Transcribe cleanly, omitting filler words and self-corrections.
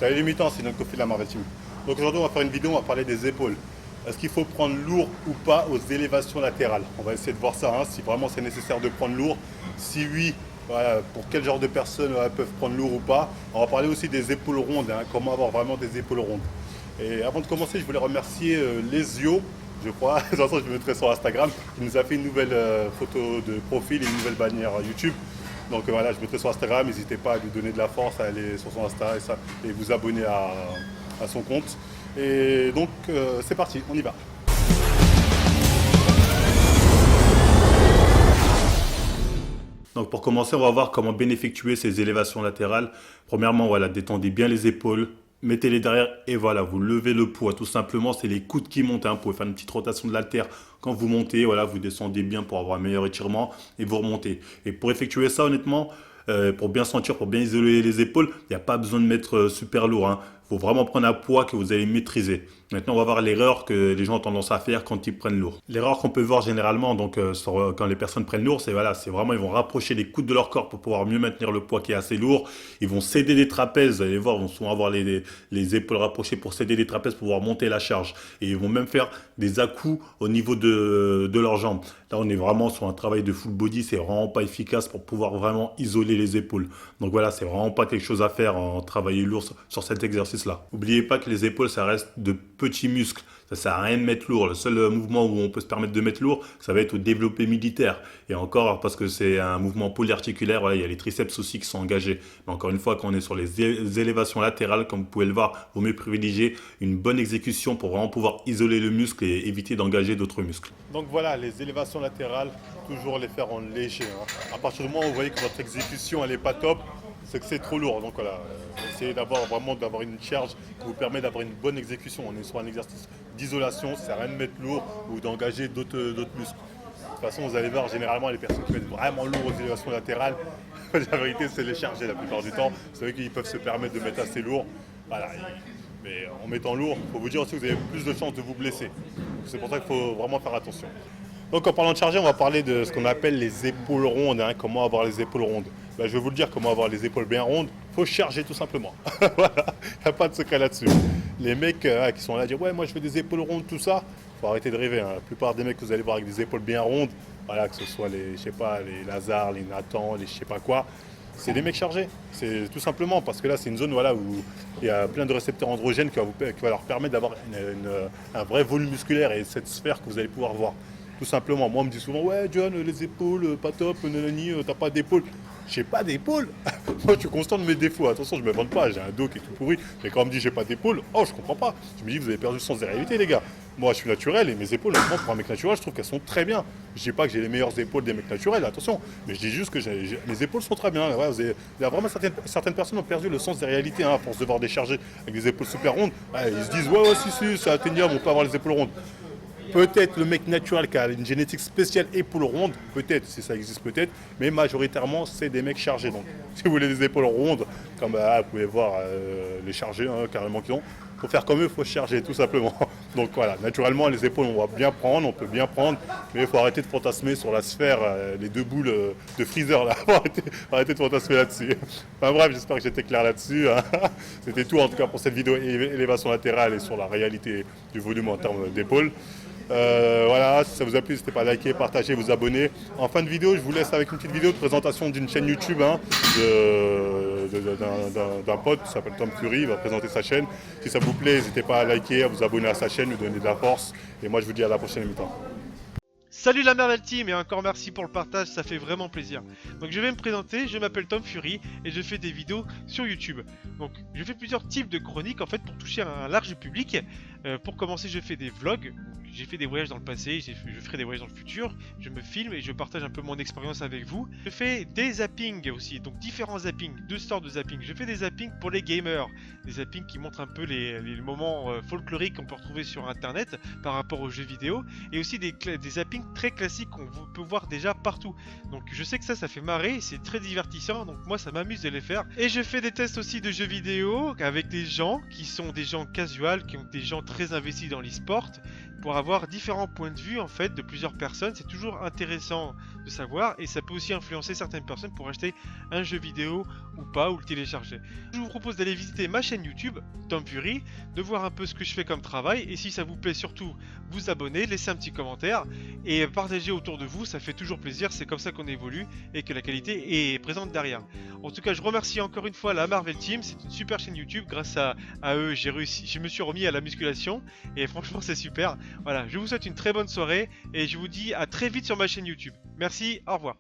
Salut les mutants, c'est notre Kofi de la Marvel Team. Donc aujourd'hui on va faire une vidéo, on va parler des épaules. Est-ce qu'il faut prendre lourd ou pas aux élévations latérales? On va essayer de voir ça, hein, si vraiment c'est nécessaire de prendre lourd. Si oui, voilà, pour quel genre de personnes peuvent prendre lourd ou pas. On va parler aussi des épaules rondes, hein, comment avoir vraiment des épaules rondes. Et avant de commencer, je voulais remercier Lesio, je crois, de toute façon je le mettrai sur Instagram, qui nous a fait une nouvelle photo de profil et une nouvelle bannière YouTube. Donc voilà, je mettrai sur Instagram, n'hésitez pas à lui donner de la force, à aller sur son Insta et vous abonner à son compte. Et donc c'est parti, on y va. Donc pour commencer, on va voir comment bien effectuer ces élévations latérales. Premièrement, voilà, détendez bien les épaules, mettez-les derrière et voilà, vous levez le poids. Tout simplement, c'est les coudes qui montent. Vous pouvez faire une petite rotation de l'haltère quand vous montez. Voilà, vous descendez bien pour avoir un meilleur étirement et vous remontez. Et pour effectuer ça, honnêtement, pour bien sentir, pour bien isoler les épaules, il n'y a pas besoin de mettre super lourd. Il faut vraiment prendre un poids que vous allez maîtriser. Maintenant, on va voir l'erreur que les gens ont tendance à faire quand ils prennent lourd. L'erreur qu'on peut voir généralement quand les personnes prennent lourd, c'est vraiment ils vont rapprocher les coudes de leur corps pour pouvoir mieux maintenir le poids qui est assez lourd. Ils vont céder les trapèzes, vous allez voir, ils vont souvent avoir les épaules rapprochées pour céder les trapèzes pour pouvoir monter la charge. Et ils vont même faire des à-coups au niveau de leurs jambes. Là, on est vraiment sur un travail de full body, c'est vraiment pas efficace pour pouvoir vraiment isoler les épaules. Donc voilà, c'est vraiment pas quelque chose à faire en travailler lourd sur cet exercice-là. N'oubliez pas que les épaules, ça reste de petits muscles. Ça sert à rien de mettre lourd. Le seul mouvement où on peut se permettre de mettre lourd, ça va être au développé militaire. Et encore, parce que c'est un mouvement polyarticulaire, voilà, il y a les triceps aussi qui sont engagés. Mais encore une fois, quand on est sur les élévations latérales, comme vous pouvez le voir, il vaut mieux privilégier une bonne exécution pour vraiment pouvoir isoler le muscle et éviter d'engager d'autres muscles. Donc voilà, les élévations latérales, toujours les faire en léger. À partir du moment où vous voyez que votre exécution elle n'est pas top, c'est que c'est trop lourd. Donc voilà, essayez d'avoir une charge qui vous permet d'avoir une bonne exécution. On est sur un exercice d'isolation, ça sert à rien de mettre lourd ou d'engager d'autres muscles. De toute façon, vous allez voir, généralement, les personnes qui mettent vraiment lourd aux élévations latérales, la vérité, c'est les charger la plupart du temps. Vous savez qu'ils peuvent se permettre de mettre assez lourd. Voilà. Mais en mettant lourd, il faut vous dire aussi que vous avez plus de chances de vous blesser. C'est pour ça qu'il faut vraiment faire attention. Donc en parlant de charger, on va parler de ce qu'on appelle les épaules rondes. Comment avoir les épaules rondes. Je vais vous le dire, comment avoir les épaules bien rondes. Il faut charger tout simplement. Voilà, il n'y a pas de secret là-dessus. Les mecs qui sont là à dire « ouais, moi je fais des épaules rondes, tout ça », il faut arrêter de rêver. La plupart des mecs que vous allez voir avec des épaules bien rondes, voilà, que ce soit les Lazare, les Nathan, les je sais pas quoi, c'est des mecs chargés. C'est tout simplement parce que là, c'est une zone voilà, où il y a plein de récepteurs androgènes qui va leur permettre d'avoir un vrai volume musculaire et cette sphère que vous allez pouvoir voir. Tout simplement. Moi, on me dit souvent « ouais, John, les épaules, pas top, nanani, t'as pas d'épaule ». J'ai pas d'épaule. Moi, je suis conscient de mes défauts. Attention, je me vante pas, j'ai un dos qui est tout pourri. Mais quand on me dit j'ai pas d'épaule, oh, je comprends pas. Je me dis, vous avez perdu le sens des réalités, les gars. Moi, je suis naturel et mes épaules, honnêtement, pour un mec naturel, je trouve qu'elles sont très bien. Je dis pas que j'ai les meilleures épaules des mecs naturels, attention. Mais je dis juste que mes épaules sont très bien. Ouais, il y a vraiment certaines personnes ont perdu le sens des réalités, à force de voir des chargés avec des épaules super rondes. Ouais, ils se disent, ouais, si, c'est atteignable, on peut avoir les épaules rondes. Peut-être le mec naturel qui a une génétique spéciale épaule ronde, peut-être, si ça existe peut-être, mais majoritairement c'est des mecs chargés. Donc si vous voulez des épaules rondes, comme vous pouvez voir les chargés carrément qu'ils ont, il faut faire comme eux, il faut charger tout simplement. Donc voilà, naturellement les épaules on peut bien prendre, mais il faut arrêter de fantasmer sur la sphère, les deux boules de Freezer là, arrêter de fantasmer là-dessus. Enfin bref, j'espère que j'étais clair là-dessus. C'était tout en tout cas pour cette vidéo élévation latérale et sur la réalité du volume en termes d'épaules. Voilà, si ça vous a plu, n'hésitez pas à liker, partager, vous abonner. En fin de vidéo, je vous laisse avec une petite vidéo de présentation d'une chaîne YouTube d'un pote qui s'appelle Tom Fury, il va présenter sa chaîne. Si ça vous plaît, n'hésitez pas à liker, à vous abonner à sa chaîne, lui donner de la force. Et moi, je vous dis à la prochaine émission. Salut la Marvel Team et encore merci pour le partage, ça fait vraiment plaisir. Donc je vais me présenter, je m'appelle Tom Fury et je fais des vidéos sur YouTube. Donc je fais plusieurs types de chroniques en fait pour toucher un large public. Pour commencer, je fais des vlogs, j'ai fait des voyages dans le passé, je ferai des voyages dans le futur, je me filme et je partage un peu mon expérience avec vous. Je fais des zappings aussi, donc différents zappings, deux sortes de zappings. Je fais des zappings pour les gamers, des zappings qui montrent un peu les moments folkloriques qu'on peut retrouver sur internet par rapport aux jeux vidéo, et aussi des zappings très classiques qu'on peut voir déjà partout. Donc je sais que ça fait marrer, c'est très divertissant, donc moi ça m'amuse de les faire. Et je fais des tests aussi de jeux vidéo avec des gens qui sont des gens casual, qui ont des gens très investis dans l'e-sport, pour avoir différents points de vue en fait de plusieurs personnes. C'est toujours intéressant de savoir et ça peut aussi influencer certaines personnes pour acheter un jeu vidéo ou pas, ou le télécharger. Je vous propose d'aller visiter ma chaîne YouTube, Tom Fury, de voir un peu ce que je fais comme travail et si ça vous plaît surtout, vous abonner, laisser un petit commentaire et partager autour de vous, ça fait toujours plaisir, c'est comme ça qu'on évolue et que la qualité est présente derrière. En tout cas, je remercie encore une fois la Marvel Team, c'est une super chaîne YouTube, grâce à eux, je me suis remis à la musculation et franchement c'est super. Voilà, je vous souhaite une très bonne soirée et je vous dis à très vite sur ma chaîne YouTube. Merci, au revoir.